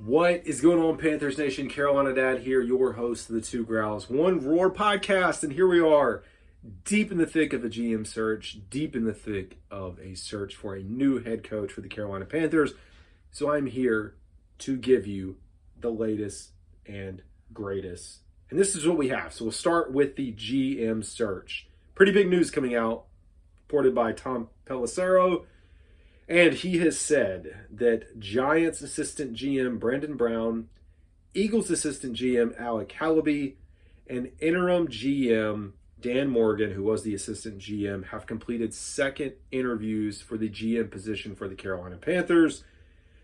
What is going on, Panthers Nation? Carolina Dad here, your host of the Two Growls, One Roar podcast, and here we are, deep in the thick of a GM search, deep in the thick of a search for a new head coach for the Carolina Panthers. So I'm here to give you the latest and greatest. And this is what we have. So we'll start with the GM search. Pretty big news coming out, reported by Tom Pelissero. And he has said that Giants assistant GM Brandon Brown, Eagles assistant GM Alec Hallaby, and interim GM Dan Morgan, who was the assistant GM, have completed second interviews for the GM position for the Carolina Panthers.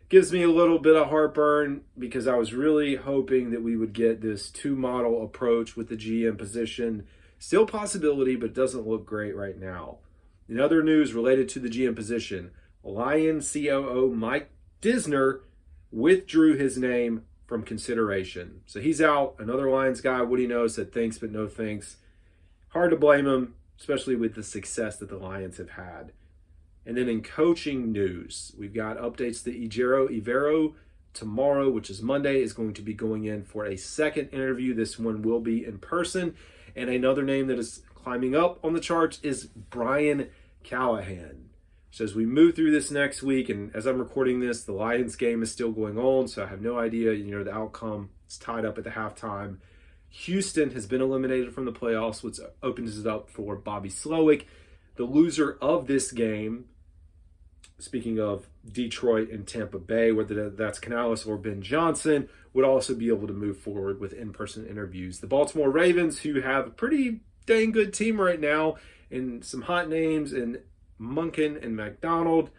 Gives me a little bit of heartburn because I was really hoping that we would get this two-model approach with the GM position. Still a possibility, but doesn't look great right now. In other news related to the GM position, Lion COO Mike Disner withdrew his name from consideration. So he's out. Another Lions guy, Woody knows, said thanks but no thanks. Hard to blame him, especially with the success that the Lions have had. And then in coaching news, we've got updates that Ejiro Evero tomorrow, which is Monday, is going to be going in for a second interview. This one will be in person. And another name that is climbing up on the charts is Brian Callahan. So as we move through this next week, and as I'm recording this, the Lions game is still going on, so I have no idea, the outcome. It's tied up at the halftime. Houston has been eliminated from the playoffs, which opens it up for Bobby Slowick. The loser of this game, speaking of Detroit and Tampa Bay, whether that's Canales or Ben Johnson, would also be able to move forward with in-person interviews. The Baltimore Ravens, who have a pretty dang good team right now, and some hot names, and Munkin and McDonald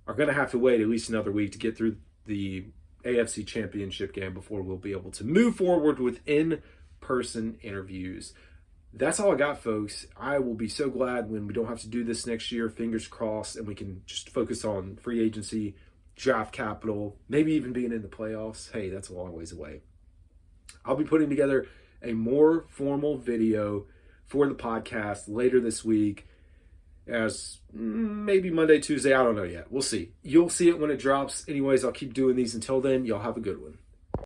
are going to have to wait at least another week to get through the AFC Championship game before we'll be able to move forward with in-person interviews. That's all I got, folks. I will be so glad when we don't have to do this next year, fingers crossed, and we can just focus on free agency, draft capital, maybe even being in the playoffs. Hey, that's a long ways away. I'll be putting together a more formal video for the podcast later this week, as maybe Monday, Tuesday, I don't know yet. We'll see. You'll see it when it drops. Anyways, I'll keep doing these. Until then, y'all have a good one.